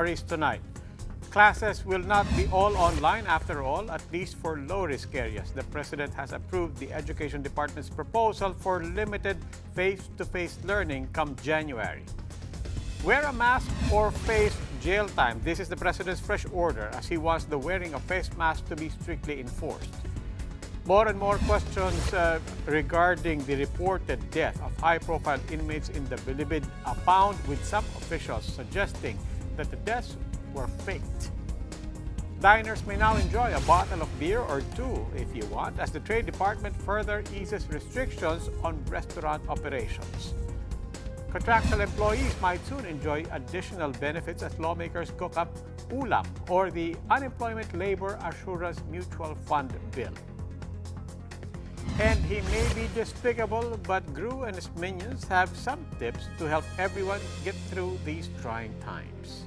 tonight. Classes will not be all online after all, at least for low-risk areas. The President has approved the Education Department's proposal for limited face-to-face learning come January. Wear a mask or face jail time. This is the President's fresh order as he wants the wearing of face masks to be strictly enforced. More and more questions regarding the reported death of high-profile inmates in the Bilibid abound, with some officials suggesting that the deaths were faked. Diners may now enjoy a bottle of beer or two if you want, as the Trade Department further eases restrictions on restaurant operations. Contractual employees might soon enjoy additional benefits as lawmakers cook up ulam, or the Unemployment Labor Assurance Mutual Fund bill. And he may be despicable, but Gru and his minions have some tips to help everyone get through these trying times.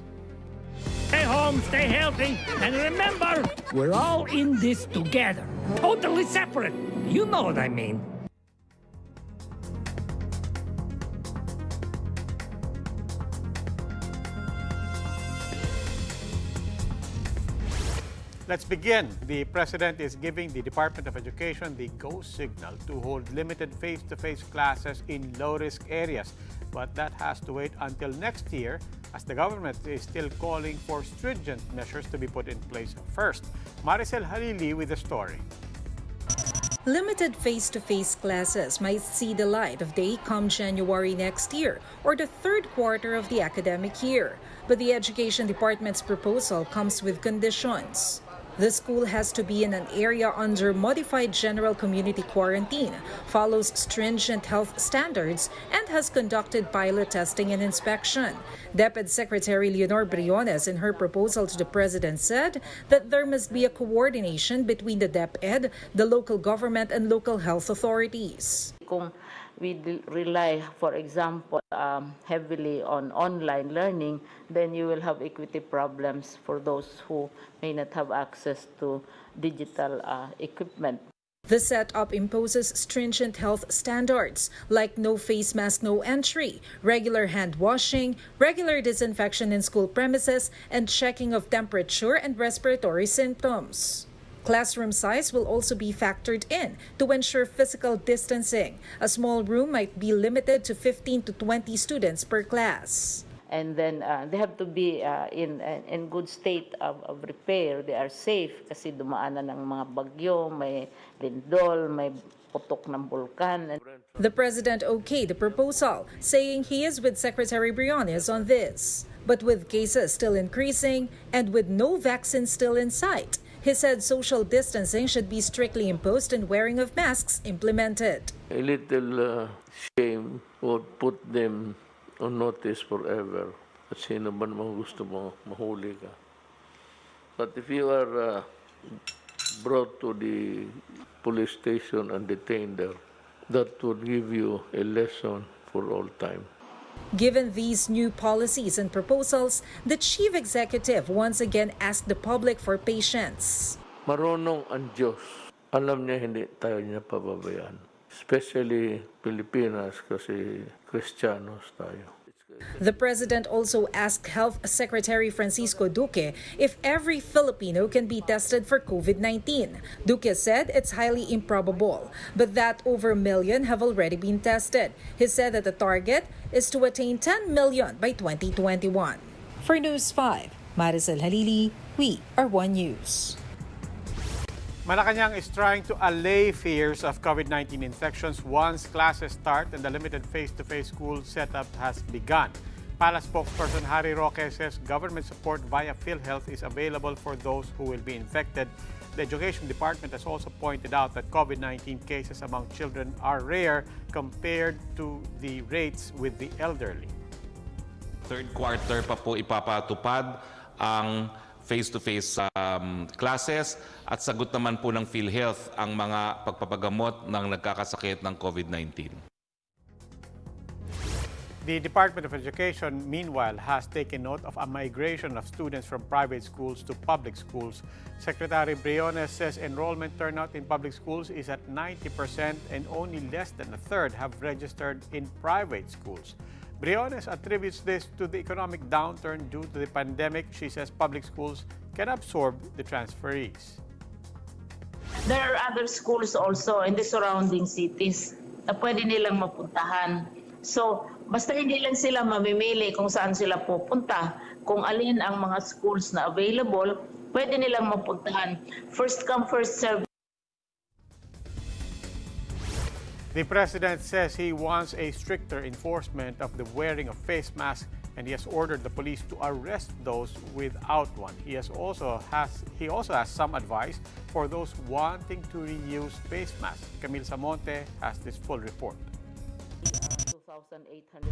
Stay home, stay healthy, and remember, we're all in this together. Totally separate. You know what I mean. Let's begin. The President is giving the Department of Education the go signal to hold limited face-to-face classes in low-risk areas. But that has to wait until next year, as the government is still calling for stringent measures to be put in place first. Maricel Halili with the story. Limited face-to-face classes might see the light of day come January next year, or the third quarter of the academic year. But the Education Department's proposal comes with conditions. The school has to be in an area under modified general community quarantine, follows stringent health standards, and has conducted pilot testing and inspection. DepEd Secretary Leonor Briones, in her proposal to the President, said that there must be a coordination between the DepEd, the local government, and local health authorities. Kung we rely, for example, heavily on online learning, then you will have equity problems for those who may not have access to digital equipment. The setup imposes stringent health standards like no face mask, no entry, regular hand washing, regular disinfection in school premises, and checking of temperature and respiratory symptoms. Classroom size will also be factored in to ensure physical distancing. A small room might be limited to 15 to 20 students per class. And then they have to be in good state of repair. They are safe kasi dumaanan ng mga bagyo, may lindol, may putok ng bulkan. The President okayed the proposal, saying he is with Secretary Briones on this. But with cases still increasing and with no vaccine still in sight, he said social distancing should be strictly imposed and wearing of masks implemented. A little shame would put them on notice forever. At sino ba naman gusto mo mahuli ka? But if you are brought to the police station and detained there, that would give you a lesson for all time. Given these new policies and proposals, the chief executive once again asked the public for patience. Marunong ang Diyos. Alam niya hindi tayo niya pababayaan. Especially Pilipinas kasi Kristiyanos tayo. The President also asked Health Secretary Francisco Duque if every Filipino can be tested for COVID-19. Duque said it's highly improbable, but that over a million have already been tested. He said that the target is to attain 10 million by 2021. For News 5, Maricel Halili, we are One News. Malacanang is trying to allay fears of COVID-19 infections once classes start and the limited face-to-face school setup has begun. Palace spokesperson Harry Roque says government support via PhilHealth is available for those who will be infected. The Education Department has also pointed out that COVID-19 cases among children are rare compared to the rates with the elderly. Third quarter pa po ipapatupad ang face-to-face classes at sagot naman po ng PhilHealth ang mga pagpapagamot ng nagkakasakit ng COVID-19. The Department of Education, meanwhile, has taken note of a migration of students from private schools to public schools. Secretary Briones says enrollment turnout in public schools is at 90% and only less than a third have registered in private schools. Briones attributes this to the economic downturn due to the pandemic. She says public schools can absorb the transferees. There are other schools also in the surrounding cities na pwede nilang mapuntahan. So, basta hindi lang sila mamimili kung saan sila pupunta, kung alin ang mga schools na available, pwede nilang mapuntahan. First come, first serve. The president says he wants a stricter enforcement of the wearing of face masks, and he has ordered the police to arrest those without one. He also has some advice for those wanting to reuse face masks. Camille Samonte has this full report.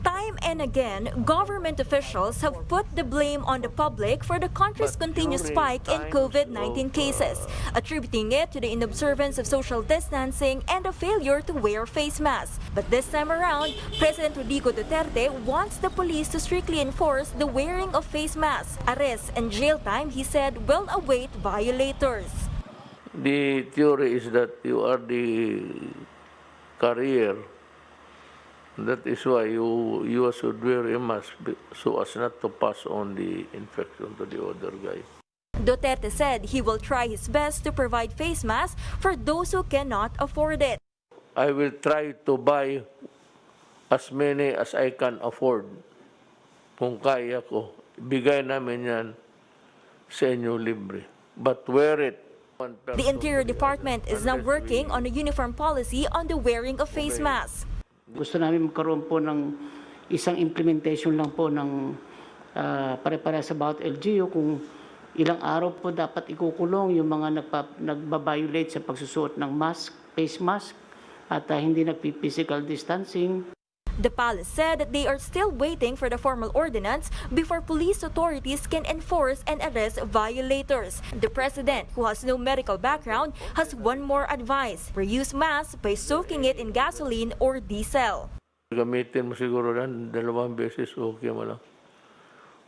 Time and again, government officials have put the blame on the public for the country's continuous spike in COVID-19 cases, attributing it to the inobservance of social distancing and the failure to wear face masks. But this time around, President Rodrigo Duterte wants the police to strictly enforce the wearing of face masks. Arrests and jail time, he said, will await violators. The theory is that you are the carrier. That is why you should wear a mask so as not to pass on the infection to the other guy. Duterte said he will try his best to provide face masks for those who cannot afford it. I will try to buy as many as I can afford. Kung kaya ko, bigay namin yan sa inyo libre. But wear it. The Interior Department is now working on a uniform policy on the wearing of face masks. Gusto namin magkaroon po ng isang implementation lang po ng pare-pare sa bawat LGU kung ilang araw po dapat ikukulong yung mga nagbabiolate sa pagsusuot ng mask, face mask, at hindi nagpi-physical distancing. The palace said that they are still waiting for the formal ordinance before police authorities can enforce and arrest violators. The president, who has no medical background, has one more advice: reuse masks by soaking it in gasoline or diesel. Gamitin mo siguro yan 2 beses, okay mo lang.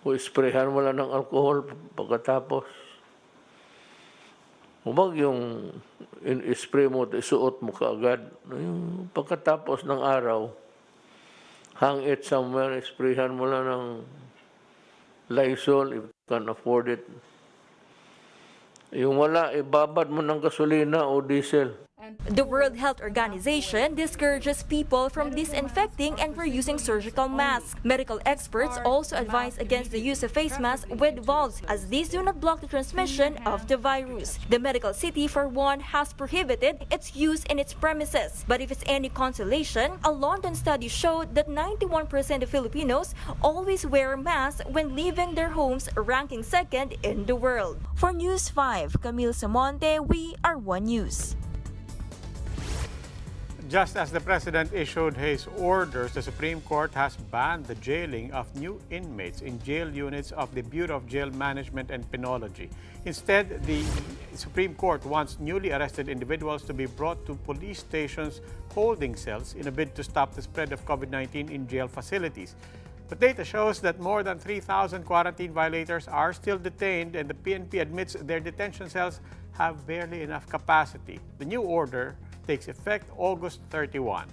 O sprayhan mo lang ng alcohol pagkatapos. Huwag yung in-spray mo, isuot mo kaagad. Yung pagkatapos ng araw, hang it somewhere, sprayhan mo lang ng Lysol if you can afford it. Yung wala, ibabad mo ng gasolina o diesel. The World Health Organization discourages people from disinfecting and reusing surgical masks. Medical experts also advise against the use of face masks with valves, as these do not block the transmission of the virus. The medical city, for one, has prohibited its use in its premises. But if it's any consolation, a London study showed that 91% of Filipinos always wear masks when leaving their homes, ranking second in the world. For News 5, Camille Samonte, we are One News. Just as the president issued his orders, the Supreme Court has banned the jailing of new inmates in jail units of the Bureau of Jail Management and Penology. Instead, the Supreme Court wants newly arrested individuals to be brought to police stations holding cells in a bid to stop the spread of COVID-19 in jail facilities. But data shows that more than 3,000 quarantine violators are still detained, and the PNP admits their detention cells have barely enough capacity. The new order takes effect August 31.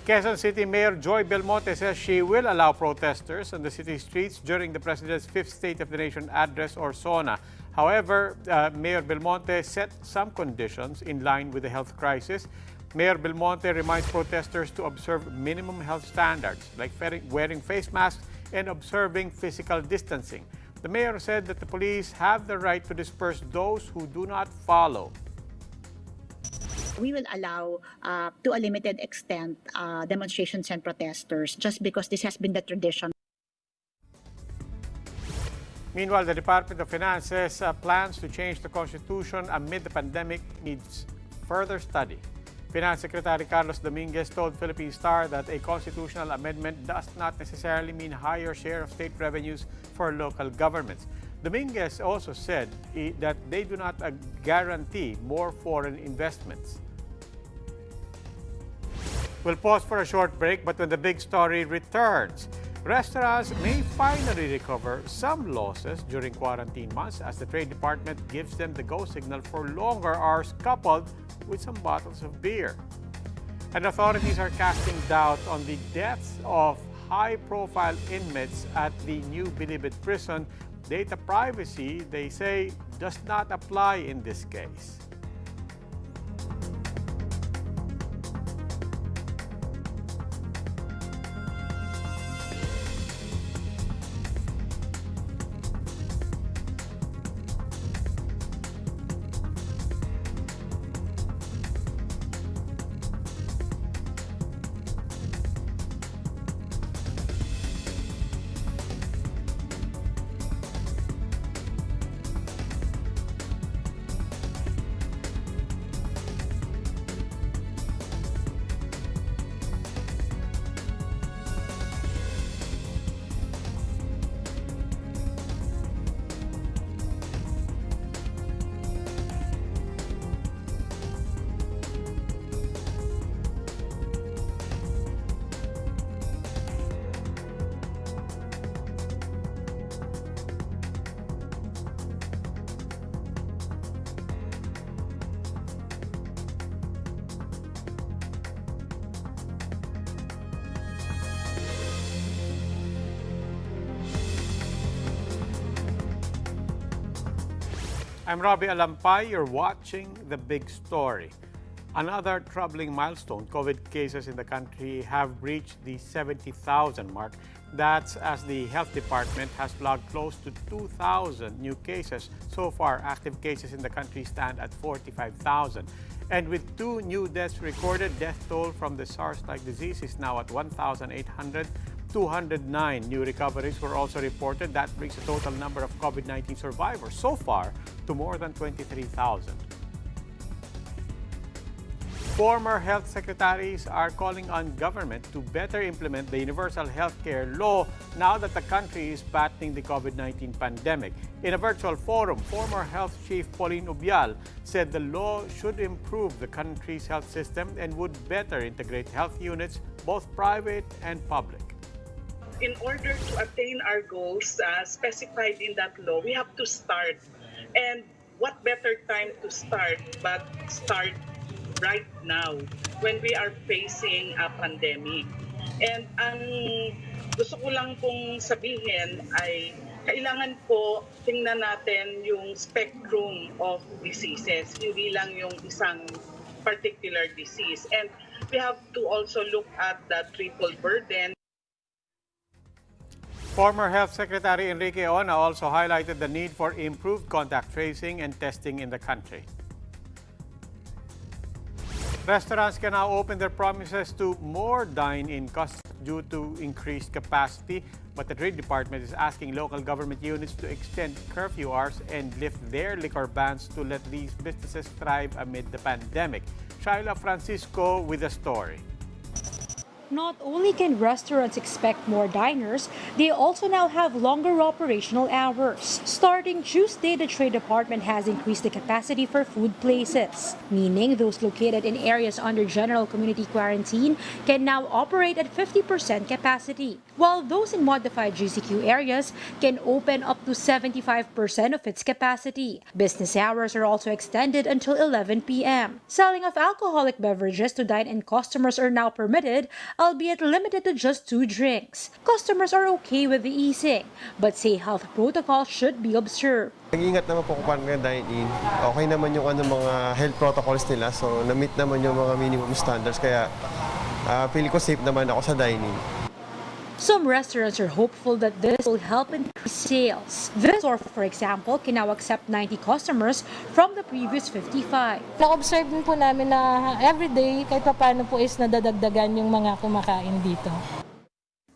Quezon City Mayor Joy Belmonte says she will allow protesters on the city streets during the President's Fifth State of the Nation address, or SONA. However, Mayor Belmonte set some conditions in line with the health crisis. Mayor Belmonte reminds protesters to observe minimum health standards like wearing face masks and observing physical distancing. The mayor said that the police have the right to disperse those who do not follow. We will allow, to a limited extent, demonstrations and protesters just because this has been the tradition. Meanwhile, the Department of Finance's plans to change the Constitution amid the pandemic needs further study. Finance Secretary Carlos Dominguez told Philippine Star that a constitutional amendment does not necessarily mean higher share of state revenues for local governments. Dominguez also said that they do not guarantee more foreign investments. We'll pause for a short break, but when the big story returns, restaurants may finally recover some losses during quarantine months as the Trade Department gives them the go signal for longer hours coupled with some bottles of beer. And authorities are casting doubt on the deaths of high-profile inmates at the new Bilibid prison. Data privacy, they say, does not apply in this case. I'm Robbie Alampay. You're watching The Big Story. Another troubling milestone, COVID cases in the country have reached the 70,000 mark. That's as the Health Department has logged close to 2,000 new cases. So far, active cases in the country stand at 45,000. And with 2 new deaths recorded, death toll from the SARS-like disease is now at 1,800. 209 new recoveries were also reported. That brings the total number of COVID-19 survivors so far to more than 23,000. Former health secretaries are calling on government to better implement the universal healthcare law now that the country is battling the COVID-19 pandemic. In a virtual forum, former health chief Pauline Ubial said the law should improve the country's health system and would better integrate health units, both private and public. In order to attain our goals specified in that law, we have to start. And what better time to start but start right now when we are facing a pandemic. And ang gusto ko lang pong sabihin ay kailangan po tingnan natin yung spectrum of diseases, hindi lang yung isang particular disease. And we have to also look at the triple burden. Former Health Secretary Enrique Ona also highlighted the need for improved contact tracing and testing in the country. Restaurants can now open their promises to more dine-in customers due to increased capacity, but the Trade Department is asking local government units to extend curfew hours and lift their liquor bans to let these businesses thrive amid the pandemic. Shaila Francisco with the story. Not only can restaurants expect more diners, they also now have longer operational hours. Starting Tuesday, the Trade Department has increased the capacity for food places, meaning those located in areas under general community quarantine can now operate at 50% capacity, while those in modified GCQ areas can open up to 75% of its capacity. Business hours are also extended until 11 p.m. Selling of alcoholic beverages to dine-in customers are now permitted, albeit limited to just 2 drinks. Customers are okay with the easing, but say health protocols should be observed. Nag-ingat naman po kung paano dine-in. Okay naman yung mga health protocols nila, so na-meet naman yung mga minimum standards, kaya feel ko safe naman ako sa dine-in. Some restaurants are hopeful that this will help increase sales. This store, for example, can now accept 90 customers from the previous 55. Na-observe din po namin na everyday, kahit pa paano po is nadadagdagan yung mga kumakain dito.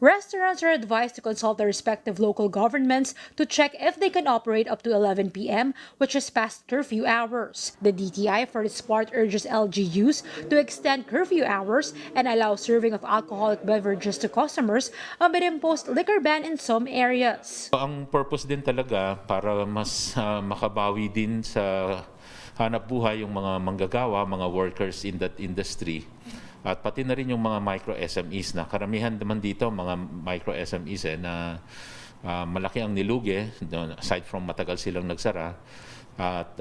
Restaurants are advised to consult their respective local governments to check if they can operate up to 11 p.m., which is past curfew hours. The DTI, for its part, urges LGUs to extend curfew hours and allow serving of alcoholic beverages to customers amid imposed liquor ban in some areas. Ang purpose din talaga para mas makabawi din sa hanap buhay yung mga manggagawa, mga workers in that industry. At pati na rin yung mga micro-SMEs na karamihan naman dito, mga micro-SMEs na malaki ang nilugi, aside from matagal silang nagsara, At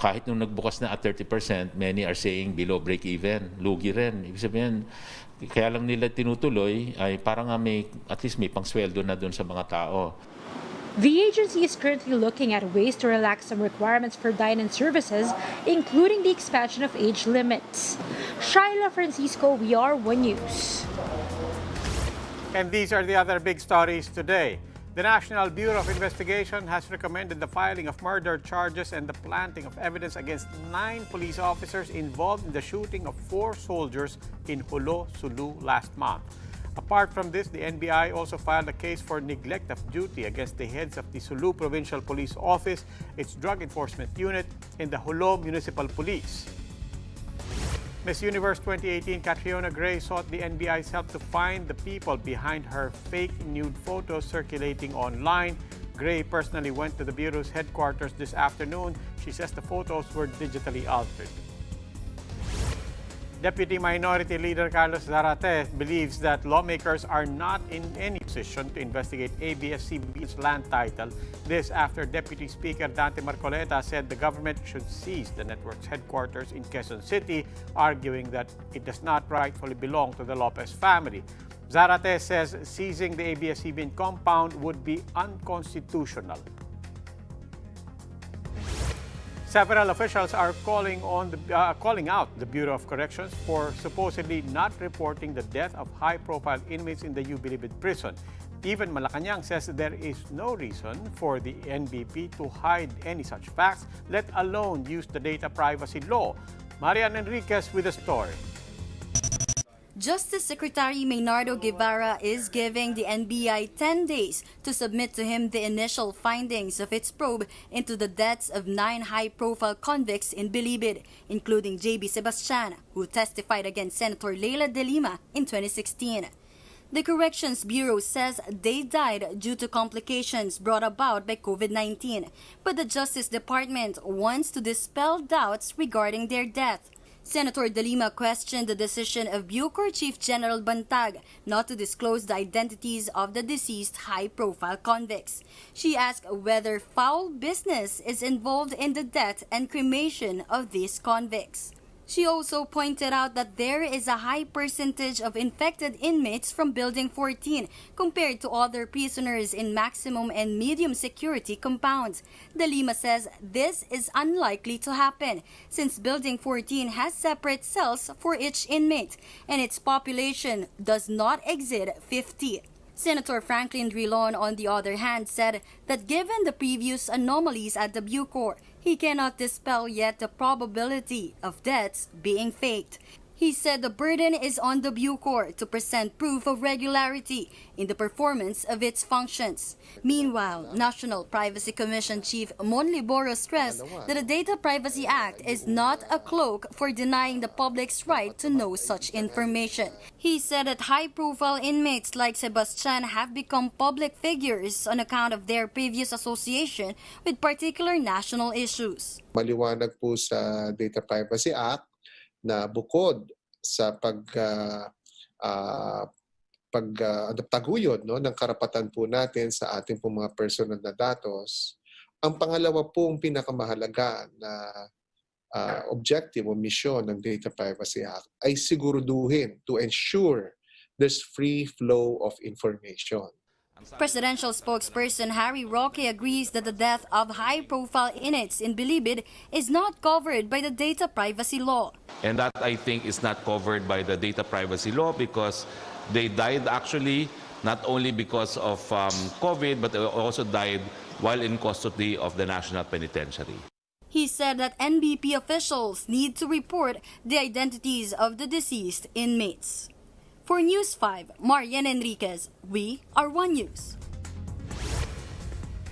kahit nung nagbukas na at 30%, many are saying below break-even, lugi rin. Ibig sabihin, kaya lang nila tinutuloy ay parang at least may pangsweldo na doon sa mga tao. The agency is currently looking at ways to relax some requirements for dine-in services, including the expansion of age limits. Shaila Francisco, we are One News. And these are the other big stories today. The National Bureau of Investigation has recommended the filing of murder charges and the planting of evidence against 9 police officers involved in the shooting of 4 soldiers in Hulo, Sulu last month. Apart from this, the NBI also filed a case for neglect of duty against the heads of the Sulu Provincial Police Office, its Drug Enforcement Unit, and the Hulo Municipal Police. Miss Universe 2018 Catriona Gray sought the NBI's help to find the people behind her fake nude photos circulating online. Gray personally went to the Bureau's headquarters this afternoon. She says the photos were digitally altered. Deputy Minority Leader Carlos Zarate believes that lawmakers are not in any position to investigate ABS-CBN's land title. This after Deputy Speaker Dante Marcoleta said the government should seize the network's headquarters in Quezon City, arguing that it does not rightfully belong to the Lopez family. Zarate says seizing the ABS-CBN compound would be unconstitutional. Several officials are calling out the Bureau of Corrections for supposedly not reporting the death of high-profile inmates in the Ubilibid prison. Even Malacanang says there is no reason for the NBP to hide any such facts, let alone use the data privacy law. Marian Enriquez with the story. Justice Secretary Maynardo Guevara is giving the NBI 10 days to submit to him the initial findings of its probe into the deaths of 9 high-profile convicts in Bilibid, including J.B. Sebastian, who testified against Senator Leila de Lima in 2016. The Corrections Bureau says they died due to complications brought about by COVID-19, but the Justice Department wants to dispel doubts regarding their death. Senator De Lima questioned the decision of Bucor Chief General Bantag not to disclose the identities of the deceased high-profile convicts. She asked whether foul business is involved in the death and cremation of these convicts. She also pointed out that there is a high percentage of infected inmates from Building 14 compared to other prisoners in maximum and medium security compounds. De Lima says this is unlikely to happen since Building 14 has separate cells for each inmate and its population does not exceed 50. Senator Franklin Drilon, on the other hand, said that given the previous anomalies at the Bucor, he cannot dispel yet the probability of deaths being faked. He said the burden is on the Bucor to present proof of regularity in the performance of its functions. Meanwhile, National Privacy Commission Chief Mon Liboro stressed that the Data Privacy Act is not a cloak for denying the public's right to know such information. He said that high-profile inmates like Sebastian have become public figures on account of their previous association with particular national issues. Maliwanag po sa Data Privacy Act na bukod sa pagtaguyod ng karapatan po natin sa ating po mga personal na datos, ang pangalawa pong pinakamahalaga na objective o misyon ng Data Privacy Act ay siguraduhin to ensure there's free flow of information. Presidential spokesperson Harry Roque agrees that the death of high-profile inmates in Bilibid is not covered by the data privacy law. And that, I think, is not covered by the data privacy law because they died actually not only because of COVID, but they also died while in custody of the National Penitentiary. He said that NBP officials need to report the identities of the deceased inmates. For News 5, Marian Enriquez, we are One News.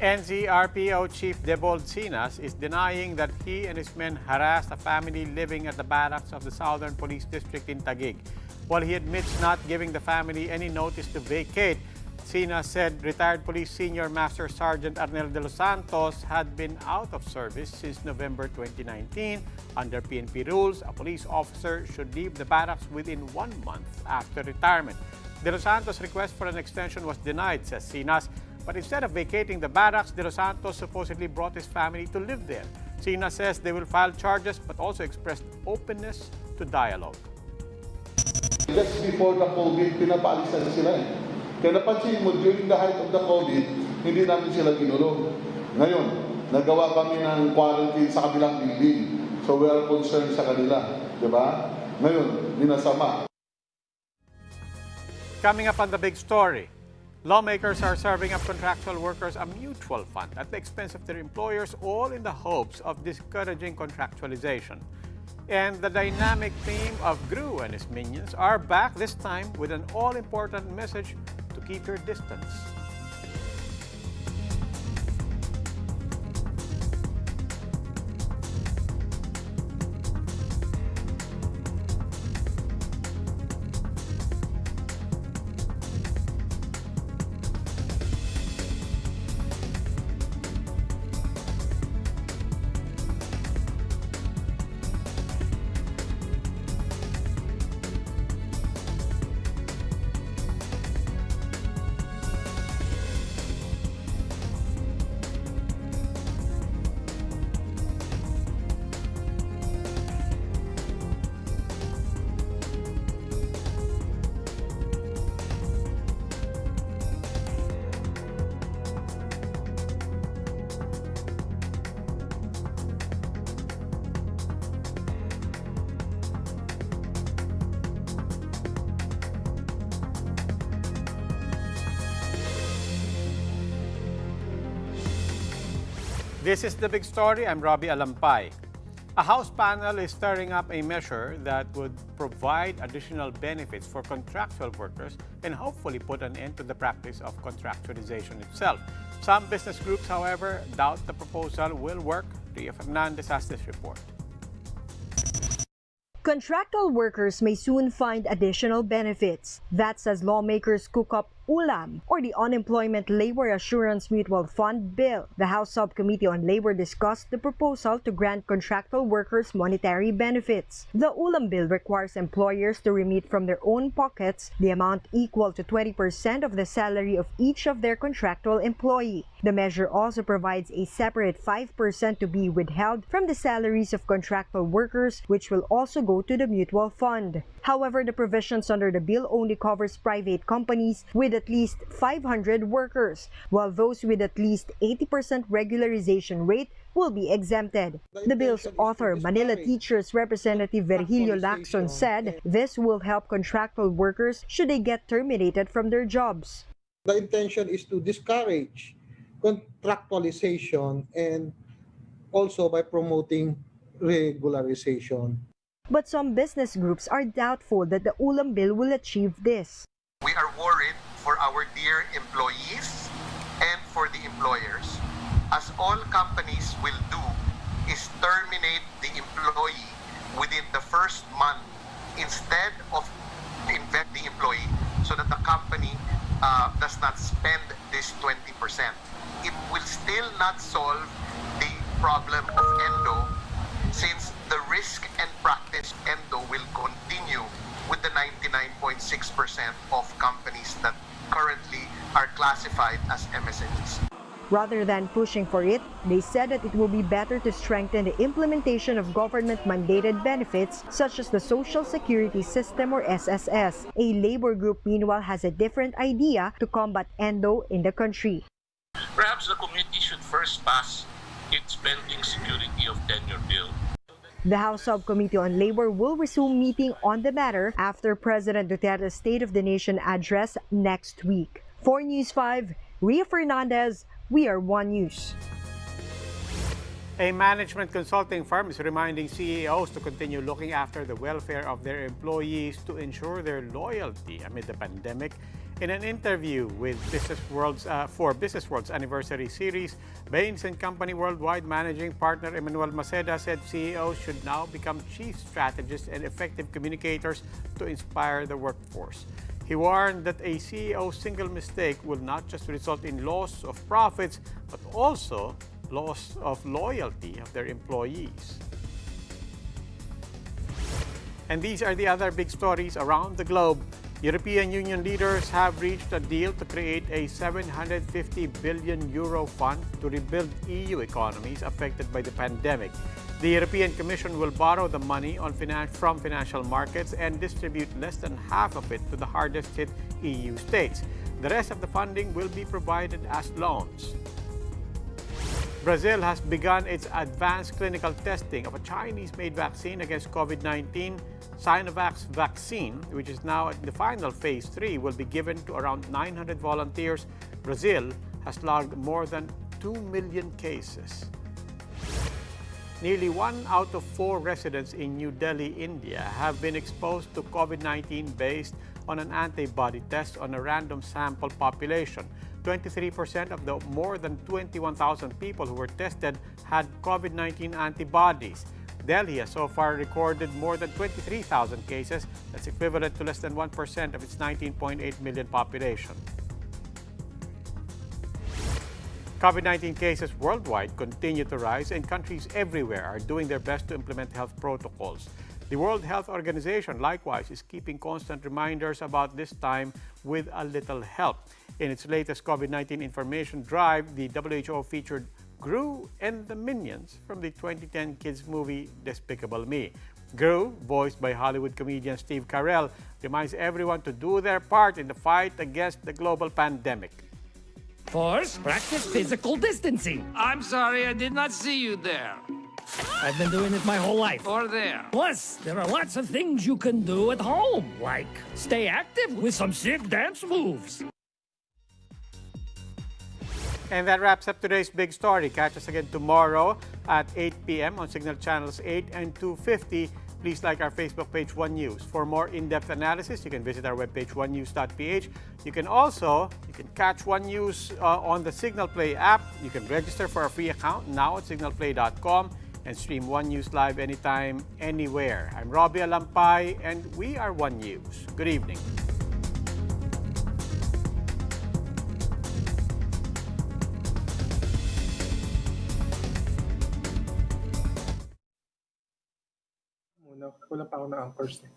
NCRPO Chief Debold Sinas is denying that he and his men harassed a family living at the barracks of the Southern Police District in Taguig. While he admits not giving the family any notice to vacate, Sinas said retired Police Senior Master Sergeant Arnel de los Santos had been out of service since November 2019. Under PNP rules, a police officer should leave the barracks within 1 month after retirement. De los Santos' request for an extension was denied, says Sinas. But instead of vacating the barracks, De Los Santos supposedly brought his family to live there. Sina says they will file charges but also expressed openness to dialogue. Just before the COVID, pinapalisan sila eh. Kaya napansin mo, during the height of the COVID, hindi namin sila ginulong. Ngayon, nagawa kami ng quarantine sa kabilang building. So we are concerned sa kanila. Diba? Ngayon, minasama. Coming up on the big story, lawmakers are serving up contractual workers a mutual fund at the expense of their employers, all in the hopes of discouraging contractualization. And the dynamic theme of Gru and his minions are back, this time with an all-important message to keep your distance. This is the big story. I'm Robbie Alampay. A House panel is stirring up a measure that would provide additional benefits for contractual workers and hopefully put an end to the practice of contractualization itself. Some business groups, however, doubt the proposal will work. Ria Fernandez has this report. Contractual workers may soon find additional benefits. That's as lawmakers cook up ULAM, or the Unemployment Labor Assurance Mutual Fund bill. The House Subcommittee on Labor discussed the proposal to grant contractual workers monetary benefits. The ULAM bill requires employers to remit from their own pockets the amount equal to 20% of the salary of each of their contractual employee. The measure also provides a separate 5% to be withheld from the salaries of contractual workers, which will also go to the mutual fund. However, the provisions under the bill only covers private companies with at least 500 workers, while those with at least 80% regularization rate will be exempted. The bill's author, Manila Teachers Representative Virgilio Lacson, said this will help contractual workers should they get terminated from their jobs. The intention is to discourage contractualization and also by promoting regularization. But some business groups are doubtful that the ULAM bill will achieve this. We are worried for our dear employees and for the employers, as all companies will do is terminate the employee within the first month instead of invest the employee so that the company does not spend this 20%. It will still not solve the problem of endo, since the risk and practice endo will continue with the 99.6% of companies that currently are classified as MSMEs. Rather than pushing for it, they said that it will be better to strengthen the implementation of government-mandated benefits such as the Social Security System or SSS. A labor group, meanwhile, has a different idea to combat endo in the country. Perhaps the committee should first pass its pending security of tenure bill. The House Subcommittee on Labor will resume meeting on the matter after President Duterte's State of the Nation address next week. For News 5, Ria Fernandez, We Are One News. A management consulting firm is reminding CEOs to continue looking after the welfare of their employees to ensure their loyalty amid the pandemic. In an interview with Business World's anniversary series, Bain & Company Worldwide Managing Partner Emmanuel Maceda said CEOs should now become chief strategists and effective communicators to inspire the workforce. He warned that a CEO's single mistake will not just result in loss of profits, but also loss of loyalty of their employees. And these are the other big stories around the globe. European Union leaders have reached a deal to create a €750 billion fund to rebuild EU economies affected by the pandemic. The European Commission will borrow the money from financial markets and distribute less than half of it to the hardest hit EU states. The rest of the funding will be provided as loans. Brazil has begun its advanced clinical testing of a Chinese-made vaccine against COVID-19. Sinovac's vaccine, which is now at the final phase 3, will be given to around 900 volunteers. Brazil has logged more than 2 million cases. Nearly 1 out of 4 residents in New Delhi, India, have been exposed to COVID-19 based on an antibody test on a random sample population. 23% of the more than 21,000 people who were tested had COVID-19 antibodies. Delhi has so far recorded more than 23,000 cases. That's equivalent to less than 1% of its 19.8 million population. COVID-19 cases worldwide continue to rise, and countries everywhere are doing their best to implement health protocols. The World Health Organization, likewise, is keeping constant reminders about this time with a little help. In its latest COVID-19 information drive, the WHO featured Gru and the Minions from the 2010 kids movie Despicable Me. Gru, voiced by Hollywood comedian Steve Carell, reminds everyone to do their part in the fight against the global pandemic. First, practice physical distancing. I'm sorry, I did not see you there. I've been doing it my whole life. Or there. Plus, there are lots of things you can do at home, like stay active with some sick dance moves. And that wraps up today's big story. Catch us again tomorrow at 8 p.m. on Signal Channels 8 and 250. Please like our Facebook page, One News. For more in-depth analysis, you can visit our webpage, onenews.ph. You can catch One News on the Signal Play app. You can register for a free account now at signalplay.com and stream One News live anytime, anywhere. I'm Robbie Alampay, and we are One News. Good evening. Wala pa ako na-anchors eh.